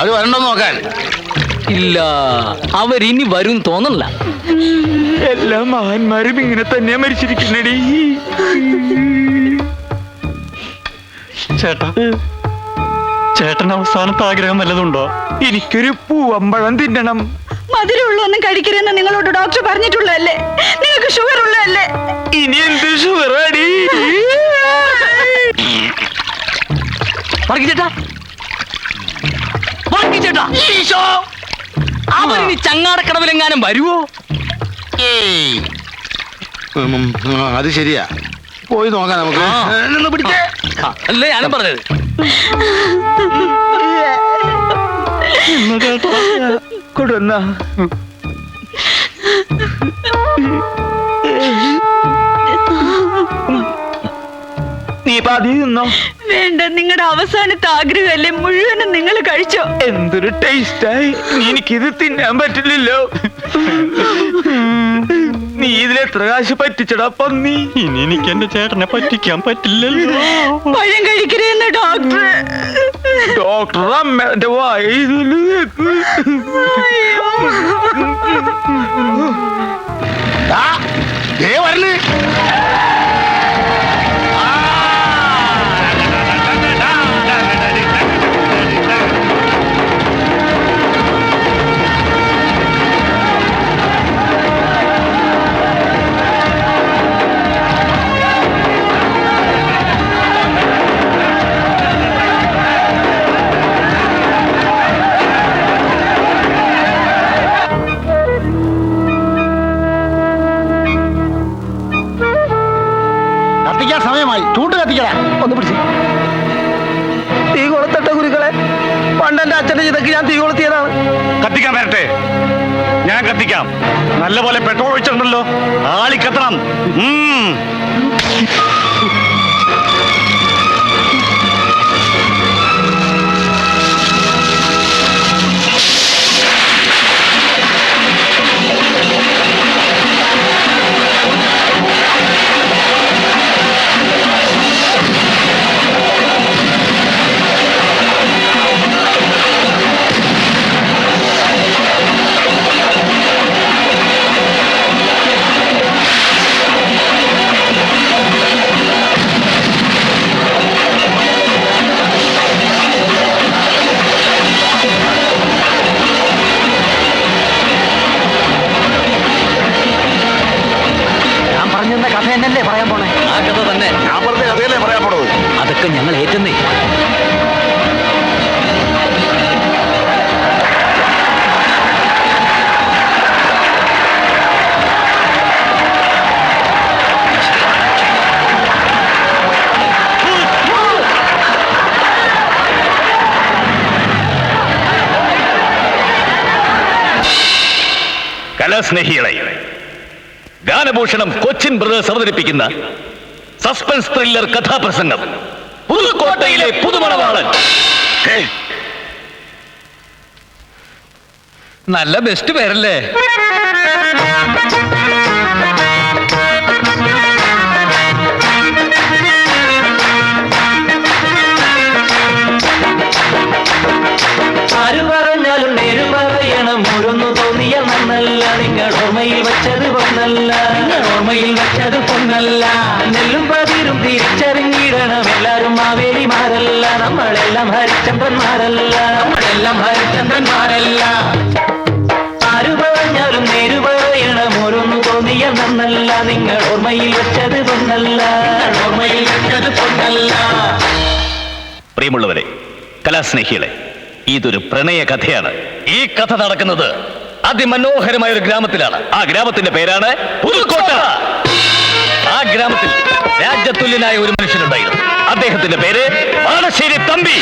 അത് വരണ്ടോ നോക്കാൻ? ഇല്ല, അവരിനി വരും തോന്നല്ല. എല്ലാ മഹാന്മാരും ഇങ്ങനെ തന്നെയാ മരിച്ചിരിക്കുന്നടി. ചേട്ടാ, ചേട്ടൻ അവസാനത്തെ ആഗ്രഹം വല്ലതുണ്ടോ? എനിക്കൊരു പൂവമ്പഴം തിന്നണം. മധുരമുള്ളൊന്നും കഴിക്കരുതെന്ന് നിങ്ങളോട് ഡോക്ടർ പറഞ്ഞിട്ടുള്ളതല്ലേ? നിങ്ങൾക്ക് ഷുഗർ ഉള്ളതല്ലേ? ഇനി എന്ത് ഷുഗർ അടി? അവരിനി ചങ്ങാടക്കടവിലെങ്ങാനും വരുവോ? അത് ശരിയാ, പോയി നോക്കാം നമുക്ക്. പിടിച്ചേ അല്ലേ ഞാനും പറഞ്ഞത്. കൊടുന്ന നീ പാതി തിന്നോ? വേണ്ട, നിങ്ങളുടെ അവസാനത്തെ ആഗ്രഹമല്ലേ, മുഴുവനും നിങ്ങൾ കഴിച്ചോ. എന്തൊരു ടേസ്റ്റായി. എനിക്കിത് തിന്നാൻ പറ്റില്ലല്ലോ. നീ ഇതിലെത്ര കാശ് പറ്റിച്ചടാ പന്നി? ഇനി എനിക്ക് എന്റെ ചേട്ടനെ പറ്റിക്കാൻ പറ്റില്ലല്ലോ. പഴം കഴിക്കരുതെന്ന് ഡോക്ടർ. ഡോക്ടർ അമ്മന്റെ വായ വരല്. സമയമായി, ചൂട്ട് കത്തിക്കടാ. ഒന്ന് പിടിച്ച് തീ കൊളുത്തട്ട ഗുരുക്കളെ. പണ്ടെന്റെ അച്ഛന്റെ ചിതക്ക് ഞാൻ തീ കൊളുത്തിയതാണ്. കത്തിക്കാൻ വരട്ടെ, ഞാൻ കത്തിക്കാം. നല്ലപോലെ പെട്രോൾ ഒഴിച്ചിട്ടുണ്ടല്ലോ, ആളി കത്തണം. കഥ എന്നല്ലേ പറയാൻ പോണേ? ആ കഥ തന്നെ. ഞാൻ പറഞ്ഞ കഥയല്ലേ പറയാൻ പോണത്. അതൊക്കെ ഞങ്ങൾ ഏറ്റെന്നേ. കലാസ്നേഹികളെ, ഗാനഭൂഷണം കൊച്ചിൻ ബ്രദേഴ്സ് അവതരിപ്പിക്കുന്ന സസ്പെൻസ് ത്രില്ലർ കഥാപ്രസംഗം പുതുക്കോട്ടയിലെ പുതുമണവാളൻ. നല്ല ബെസ്റ്റ് പേരല്ലേ? ആര് പറഞ്ഞാലും നേര് പറയണം. ഓരോന്നു തോന്നിയ നന്നല്ല, നിങ്ങൾ ഓർമ്മയിൽ വെച്ചത് പൊന്നല്ല, ഓർമ്മയിൽ വെച്ചത് പൊന്നല്ല. നെല്ലും പതിരും തിരിച്ചറിഞ്ഞിടണം. എല്ലാരും മാവേലിമാരല്ല, നമ്മളെല്ലാം ഹരിചന്ദ്രന്മാരല്ല, നമ്മളെല്ലാം ഹരിചന്ദ്രന്മാരല്ല. ആര് പറഞ്ഞാലും നേര് പറയണം. ഓരോന്നു തോന്നിയ നന്നല്ല, നിങ്ങൾ ഓർമ്മയിൽ വെച്ചത് പൊന്നല്ല, ഓർമ്മയിൽ വെച്ചത് പൊന്നല്ല. പ്രിയമുള്ളവരെ, കലാസ്നേഹികളെ, ഇതൊരു പ്രണയ കഥയാണ്. ഈ കഥ നടക്കുന്നത് അതിമനോഹരമായ ഒരു ഗ്രാമത്തിലാണ്. ആ ഗ്രാമത്തിന്റെ പേരാണ് പുതുക്കോട്ട. ആ ഗ്രാമത്തിൽ രാജ്യതുല്യനായ ഒരു മനുഷ്യനുണ്ടായിരുന്നു. അദ്ദേഹത്തിന്റെ പേര് മാടശ്ശേരി തമ്പി.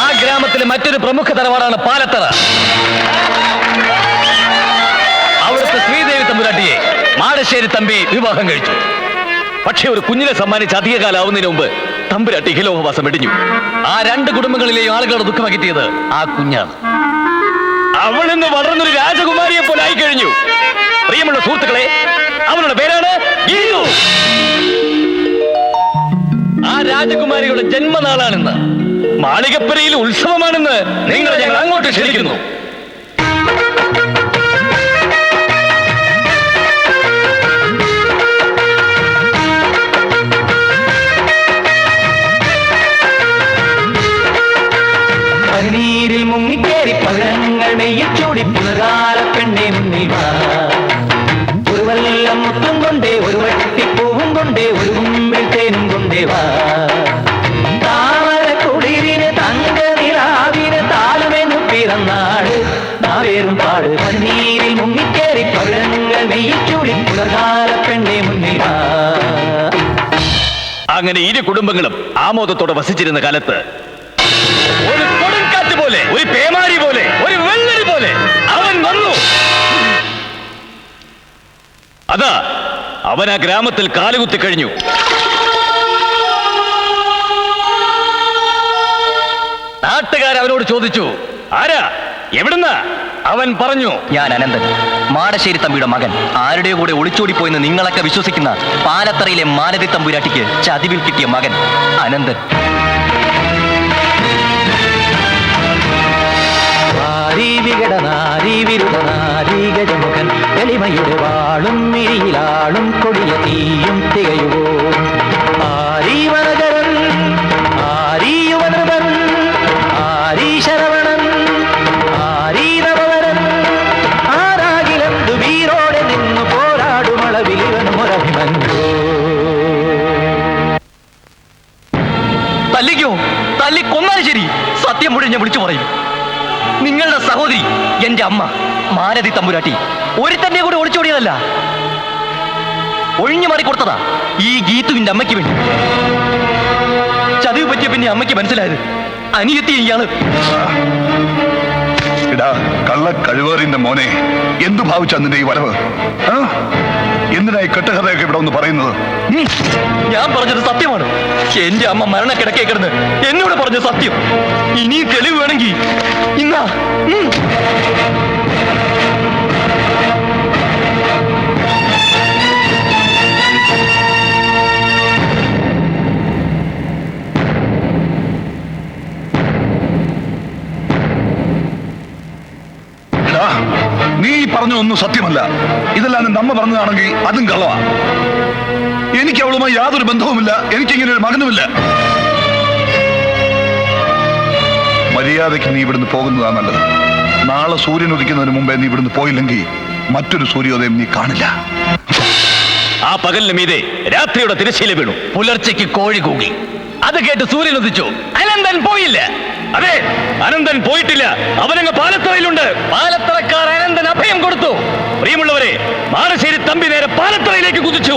ആ ഗ്രാമത്തിലെ മറ്റൊരു പ്രമുഖ തറവാടാണ് പാലത്തറ. അവിടുത്തെ ശ്രീദേവി തമ്പുരാട്ടിയെ മാടശ്ശേരി തമ്പി വിവാഹം കഴിച്ചു. പക്ഷെ ഒരു കുഞ്ഞിനെ സമ്മാനിച്ച് അധികകാലാവുന്നതിന് മുമ്പ് തമ്പുരാട്ടി ഇഹലോകവാസം വെടിഞ്ഞു. ആ രണ്ട് കുടുംബങ്ങളിലെയും ആളുകളുടെ ദുഃഖം അകറ്റിയത് ആ കുഞ്ഞാണ്. അവൾ ഇന്ന് വളർന്നൊരു രാജകുമാരിയെ പോലെ ആയി കഴിഞ്ഞു. പ്രിയമുള്ള സുഹൃത്തുക്കളെ, അവളുടെ പേരാണ് ഗീതു. ആ രാജകുമാരിയുടെ ജന്മനാളാണെന്ന്, മാളികപ്പുരയിൽ ഉത്സവമാണെന്ന് നിങ്ങളെ ഞങ്ങൾ അങ്ങോട്ട് ക്ഷണിക്കുന്നു. പനിനീരിൽ മുങ്ങിക്കേറി പഴങ്ങൾ മെയ്യിൽ ചൂടി പുലകാല പെണ്ണെ മുന്നിൽ വാ. ഒരു വല്ലം മുത്തും കൊണ്ടേ ഒരു വട്ടിപ്പൂവും കൊണ്ടേ ഒരു മുമ്പിൽ തേനും കൊണ്ടേ വാ. താമര കുളിരിന് തങ്ക നിലാവിന് താലമെന്നു പിറന്നാട് നാവേറും പാട്. പനിനീരിൽ മുങ്ങിക്കേറി പഴങ്ങൾ മെയ്യിൽ ചൂടി പുലകാല പെണ്ണെ മുന്നിൽ വാ. അങ്ങനെ ഇരു കുടുംബങ്ങളും ആമോദത്തോടെ വസിച്ചിരുന്ന കാലത്ത് ഒരു കൊടുങ്കാറ്റ് പോലെ, ഒരു പേമാരി പോലെ, ഒരു വെള്ളരി പോലെ അവൻ വന്നു. അതാ അവൻ ആ ഗ്രാമത്തിൽ കാലുകുത്തി കഴിഞ്ഞു. നാട്ടുകാർ അവനോട് ചോദിച്ചു, ആരാ, എവിടുന്ന? അവൻ പറഞ്ഞു, ഞാൻ അനന്തൻ, മാടശ്ശേരി തമ്പിയുടെ മകൻ. ആരുടെ കൂടെ ഒളിച്ചോടിപ്പോയെന്ന് നിങ്ങളൊക്കെ വിശ്വസിക്കുന്ന പാലത്തറയിലെ മാലതി തമ്പുരാട്ടിക്ക് ചതിവിൽ കിട്ടിയ മകൻ അനന്തൻ. ഗജമുഖൻ എളിമയുടെ വാളും മിഴിയിലാളും കൊടിയ തീയും തികയുവോ. ആരീവനകരൻ, ആരീയുവനൃപൻ, ആരീ ശരവണൻ, ആരീ നവവരൻ, ആരാകിലെന്തു വീരോടെ നിന്നു പോരാടുമളവിലിവൻ മുരഭിമഞ്ചോ. തല്ലിക്കോ, തല്ലിക്കൊന്നാലും ശരി, സത്യം മുഴുവൻ ഞാൻ വിളിച്ചു പറയും. നിങ്ങളുടെ സഹോദരി, എന്റെ അമ്മ മാലതി തമ്പുരാട്ടി, ഒരുത്തന്റെ കൂടെ ഒളിച്ചോടിയതല്ല, ഒഴിഞ്ഞു മാറിക്കൊടുത്തതാ ഈ ഗീതുവിന്റെ അമ്മയ്ക്ക് വേണ്ടി. ചതിവ് പറ്റിയ പിന്നെ അമ്മയ്ക്ക് മനസ്സിലായത് അനിയത്തി ഇയാള്. ഇടാ കള്ള കഴിവേറിന്റെ മോനെ, എന്തു ഭാവിച്ച നിന്റെ ഈ വരവ്? എന്തിനായി കെട്ടുകഥയൊക്കെ ഇവിടെ ഒന്ന് പറയുന്നത്? ഞാൻ പറഞ്ഞത് സത്യമാണ്. എന്റെ അമ്മ മരണക്കിടക്കേ കിടന്ന് എന്നോട് പറഞ്ഞ സത്യം. ഇനി തെളിവ് വേണമെങ്കിൽ ഇന്നാ. നീ പറഞ്ഞൊന്നും സത്യമല്ല. ഇതെല്ലാം നിന്റെ അമ്മ പറഞ്ഞതാണെങ്കിൽ അതും കള്ളവാ. എനിക്ക് അവളുമായി യാതൊരു ബന്ധവുമില്ല. എനിക്കിങ്ങനെ ഒരു മകനുമില്ല. മര്യാദയ്ക്ക് നീ ഇവിടുന്ന് പോകുന്നതാ നല്ലത്. നാളെ സൂര്യൻ ഉദിക്കുന്നതിന് മുമ്പേ നീ ഇവിടുന്ന് പോയില്ലെങ്കിൽ മറ്റൊരു സൂര്യോദയം നീ കാണില്ല. ആ പകലിന് മീതെ രാത്രിയുടെ തിരശ്ശീല വീണു. പുലർച്ചയ്ക്ക് കോഴി കൂകി. അത് കേട്ട് സൂര്യൻ ഉദിച്ചു. അനന്തൻ പോയില്ല. അതെ, അനന്തൻ പോയിട്ടില്ല. അവനങ്ങ് പാലത്തറയിലുണ്ട്. പാലത്തറക്കാർ അനന്തൻ അഭയം കൊടുത്തു. പ്രിയമുള്ളവരെ, മാടശ്ശേരി തമ്പി നേരെ പാലത്തറയിലേക്ക് കുതിച്ചു.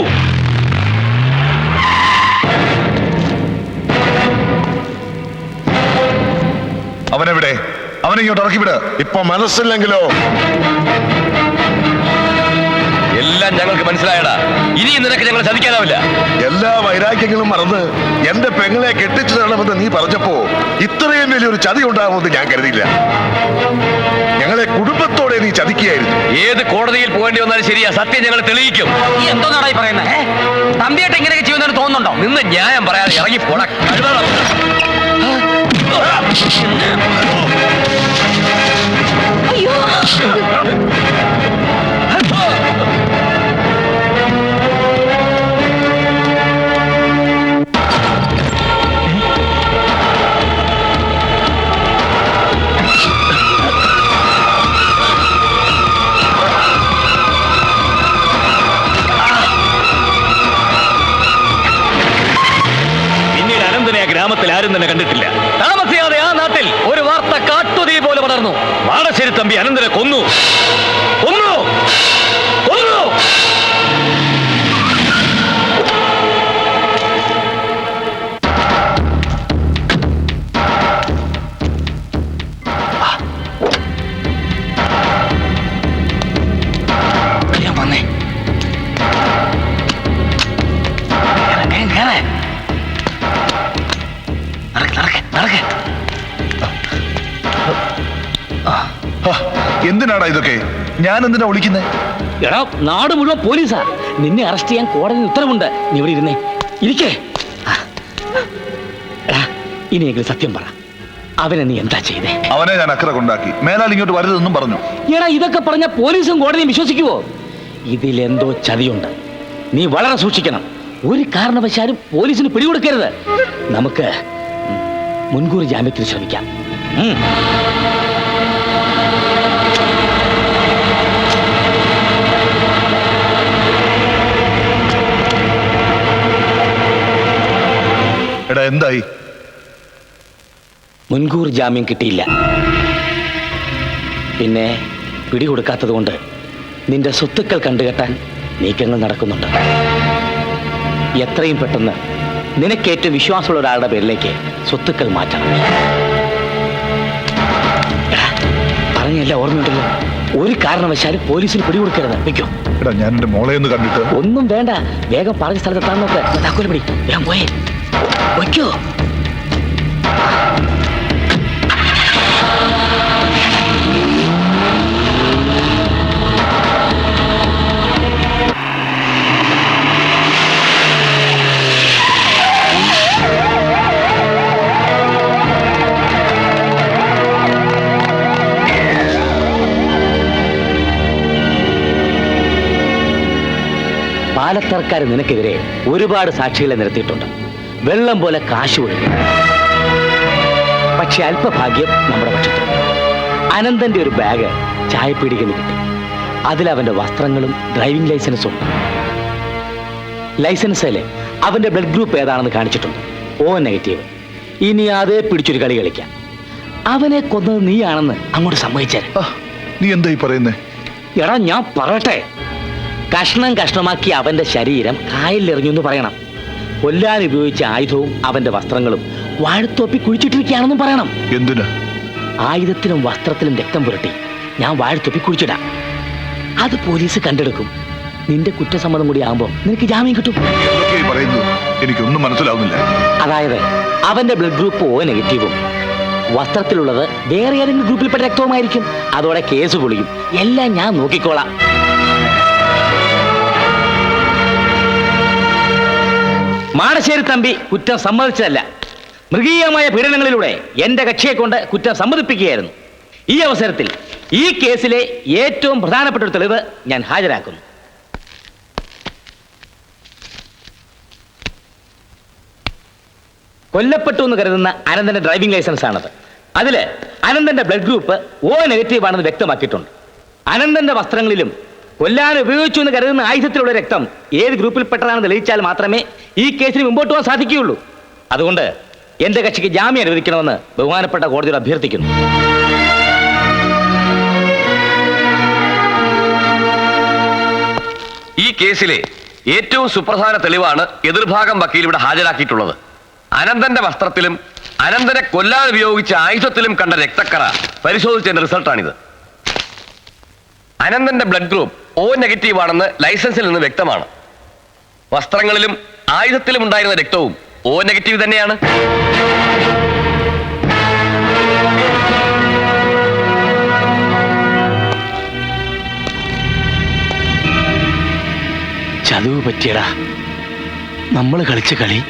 അവനെവിടെ? അവനെ ഇങ്ങോട്ട് ഇറക്കിവിട്. ഇപ്പൊ മനസ്സില്ലെങ്കിലോ? എല്ലാം ഞങ്ങൾക്ക് മനസ്സിലായടാ. ഇനിയും നിനക്ക് ഞങ്ങളെ ചതിക്കാനാവില്ല. എല്ലാ വൈരാഗ്യങ്ങളും മറന്ന് എന്റെ പെങ്ങളെ കെട്ടിച്ചു തരണമെന്ന് നീ പറഞ്ഞപ്പോ ഇത്രയും വലിയൊരു ചതി ഉണ്ടാകുമെന്ന് ഞാൻ കരുതിയില്ല. ഞങ്ങളെ കുടുംബത്തോടെ നീ ചതിക്കുകയായിരുന്നു. ഏത് കോടതിയിൽ പോകേണ്ടി വന്നാലും ശരിയാ, സത്യം ഞങ്ങൾ തെളിയിക്കും. നീ എന്തോന്നാടാ ഈ പറയുന്നത്? തമ്പിയായിട്ട് ഇങ്ങനെയൊക്കെ ചെയ്യുന്നതിന് തോന്നുന്നുണ്ടോ? നിന്ന് ന്യായം പറയാതെ ഇറങ്ങി പോടാ. അയ്യോ, പിന്നീട് അനന്തനെ ആ ഗ്രാമത്തിൽ ആരും തന്നെ കണ്ടിട്ടില്ല. താമസിയാതെ ആ നാട്ടിൽ ഒരു വാർത്ത കാട്ടുതീ പോലെ വളർന്നു. മാടശ്ശേരി തമ്പി അനന്തനെ കൊന്നു. കൊന്നു കൊന്നു. ആ എന്തിനാടാ ഇതൊക്കെ? ഞാൻ എന്തിനാ വിളിക്കുന്നേ? എടാ, നാട് മുഴുവൻ പോലീസാ. നിന്നെ അറസ്റ്റ് ചെയ്യാൻ കോടതി ഉത്തരവുണ്ട്. നീ ഇവിടെ ഇരുന്നേ, ഇരിക്കേ. എടാ, ഇനിയെങ്കിലും സത്യം പറ, അവനെ നീ എന്താ ചെയ്തേ? അവനെ ഞാൻ അക്കരെ കൊണ്ടാക്കി. മേലാൽ ഇങ്ങോട്ട് വരരുതെന്നും പറഞ്ഞു. എടാ, ഇതൊക്കെ പറഞ്ഞ പോലീസും കോടതിയും വിശ്വസിക്കുവോ? ഇതിലെന്തോ ചതിയുണ്ട്. നീ വളരെ സൂക്ഷിക്കണം. ഒരു കാരണവശാലും പോലീസിന് പിടികൊടുക്കരുത്. നമുക്ക് മുൻകൂർ ജാമ്യത്തിന് ശ്രമിക്കാം. എടാ, എന്തായി? മുൻകൂർ ജാമ്യം കിട്ടിയില്ല. പിന്നെ പിടികൊടുക്കാത്തത് കൊണ്ട് നിന്റെ സ്വത്തുക്കൾ കണ്ടുകെട്ടാൻ നീക്കങ്ങൾ നടക്കുന്നുണ്ട്. എത്രയും പെട്ടെന്ന് നിനക്കേറ്റവും വിശ്വാസമുള്ള ഒരാളുടെ പേരിലേക്ക് സ്വത്തുക്കൾ മാറ്റണം. എടാ, പറഞ്ഞല്ല ഓർമ്മയുണ്ടല്ലോ, ഒരു കാരണവശാലും പോലീസിന് പിടികൊടുക്കരുത്. വെക്കോ. എടാ, ഞാൻ എന്റെ മോളെ ഒന്ന് കണ്ടിട്ട്. ഒന്നും വേണ്ട, വേഗം പറഞ്ഞ സ്ഥലത്തെത്താൻ നോക്ക്. താക്കോല് പിടി, വേഗം പോയേ. വെക്കോ. പാലത്തർക്കാർ നിനക്കെതിരെ ഒരുപാട് സാക്ഷികളെ നിരത്തിയിട്ടുണ്ട്. വെള്ളം പോലെ കാശ് ഒഴുകും. പക്ഷെ അല്പഭാഗ്യം നമ്മുടെ പക്ഷത്തുണ്ട്. അനന്തന്റെ ഒരു ബാഗ് ചായപ്പീടികന് കിട്ടി. അതിലവന്റെ വസ്ത്രങ്ങളും ഡ്രൈവിംഗ് ലൈസൻസും ഉണ്ട്. ലൈസൻസില് അവന്റെ ബ്ലഡ് ഗ്രൂപ്പ് ഏതാണെന്ന് കാണിച്ചിട്ടുണ്ട്. O-. ഇനി അതേ പിടിച്ചൊരു കളി കളിക്കാം. അവനെ കൊന്നത് നീയാണെന്ന് അങ്ങോട്ട് സമ്മതിച്ചേ. നീ എന്തായി പറയുന്നേ? എടാ, ഞാൻ പറയട്ടെ. കഷ്ണം കഷ്ണമാക്കി അവന്റെ ശരീരം കായലിലെറിഞ്ഞു എന്ന് പറയണം. കൊല്ലാൻ ഉപയോഗിച്ച ആയുധവും അവന്റെ വസ്ത്രങ്ങളും വാഴത്തോപ്പി കുഴിച്ചിട്ടിരിക്കുകയാണെന്നും പറയണം. എന്തിനാ? ആയുധത്തിലും വസ്ത്രത്തിലും രക്തം പുരട്ടി ഞാൻ വാഴത്തോപ്പി കുഴിച്ചിടാം. അത് പോലീസ് കണ്ടെടുക്കും. നിന്റെ കുറ്റസമ്മതം കൂടി ആകുമ്പോൾ നിനക്ക് ജാമ്യം കിട്ടും. എന്തൊക്കെയായി പറയുന്നത്? എനിക്കൊന്നും മനസ്സിലാവുന്നില്ല. അതായത് അവന്റെ ബ്ലഡ് ഗ്രൂപ്പ് O-. വസ്ത്രത്തിലുള്ളത് വേറെ ഏതെങ്കിലും ഗ്രൂപ്പിൽപ്പെട്ട രക്തവുമായിരിക്കും. അതോടെ കേസ് പൊളിയും. എല്ലാം ഞാൻ നോക്കിക്കോളാം. മാടശ്ശേരി തമ്പി കുറ്റം സമ്മതിച്ചതല്ല. മൃഗീയമായ പീഡനങ്ങളിലൂടെ എന്റെ കക്ഷിയെ കൊണ്ട് കുറ്റം സമ്മതിപ്പിക്കുകയായിരുന്നു. ഈ അവസരത്തിൽ ഈ കേസിലെ ഏറ്റവും പ്രധാനപ്പെട്ട ഒരു തെളിവ് ഞാൻ ഹാജരാക്കുന്നു. കൊല്ലപ്പെട്ടു എന്ന് കരുതുന്ന അനന്തന്റെ ഡ്രൈവിംഗ് ലൈസൻസ് ആണത്. അതില് അനന്തന്റെ ബ്ലഡ് ഗ്രൂപ്പ് O- ആണെന്ന് വ്യക്തമാക്കിയിട്ടുണ്ട്. അനന്തന്റെ വസ്ത്രങ്ങളിലും കൊല്ലാൻ ഉപയോഗിച്ചു എന്ന് കരുതുന്ന ആയുധത്തിലുള്ള രക്തം ഏത് ഗ്രൂപ്പിൽപ്പെട്ടതാണെന്ന് തെളിയിച്ചാൽ മാത്രമേ ഈ കേസിന് മുമ്പോട്ട് പോകാൻ സാധിക്കുകയുള്ളൂ. അതുകൊണ്ട് എന്റെ കക്ഷിക്ക് ജാമ്യം അനുവദിക്കണമെന്ന് ബഹുമാനപ്പെട്ട കോടതിയോട് അഭ്യർത്ഥിക്കുന്നു. ഈ കേസിലെ ഏറ്റവും സുപ്രധാന തെളിവാണ് എതിർഭാഗം വക്കീൽ ഇവിടെ ഹാജരാക്കിയിട്ടുള്ളത്. അനന്തന്റെ വസ്ത്രത്തിലും അനന്തനെ കൊല്ലാൻ ഉപയോഗിച്ച ആയുധത്തിലും കണ്ട രക്തക്കറ പരിശോധിച്ചതിന്റെ റിസൾട്ടാണിത്. അനന്തന്റെ ബ്ലഡ് ഗ്രൂപ്പ് O- ആണെന്ന് ലൈസൻസിൽ നിന്ന് വ്യക്തമാണ്. വസ്ത്രങ്ങളിലും ആയുധത്തിലും ഉണ്ടായിരുന്ന രക്തവും O- തന്നെയാണ്. ചതുവ് പറ്റിയടാ. നമ്മൾ കളിച്ച കളി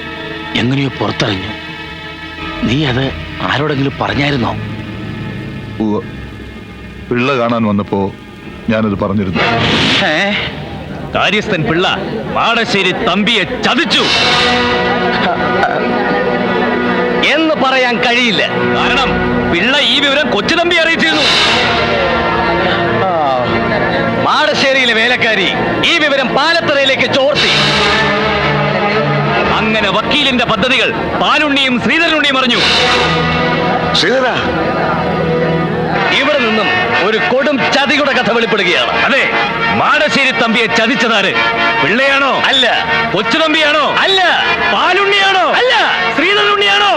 എങ്ങനെയോ പുറത്തറിഞ്ഞു. നീ അത് ആരോടെങ്കിലും പറഞ്ഞായിരുന്നോ? പിള്ള കാണാൻ വന്നപ്പോ ഞാനത് പറഞ്ഞിരുന്നു. കാര്യസ്ഥൻ പിള്ള മാടശ്ശേരി തമ്പിയെ ചതിച്ചു എന്ന് പറയാൻ കഴിയില്ല. കാരണം പിള്ള ഈ വിവരം കൊച്ചുതമ്പി അറിയിച്ചിരുന്നു. മാടശ്ശേരിയിലെ വേലക്കാരി ഈ വിവരം പാലത്തറയിലേക്ക് ചോർത്തി. അങ്ങനെ വക്കീലിന്റെ പദ്ധതികൾ പാലുണ്ണിയും ശ്രീധരനുണ്ണിയും അറിഞ്ഞു. ശ്രീധര, ഇവിടെ നിന്നും ഒരു കൊടും ചതിയുടെ കഥ വെളിപ്പെടുകയാണ്. അതെ, മാടശ്ശേരി തമ്പിയെ ചതിച്ചതാര്? പിള്ളയാണോ? അല്ല. കൊച്ചുതമ്പിയാണോ? അല്ല. പാലുണ്ണിയാണോ? അല്ല. ശ്രീധരനുണ്ണിയാണോ?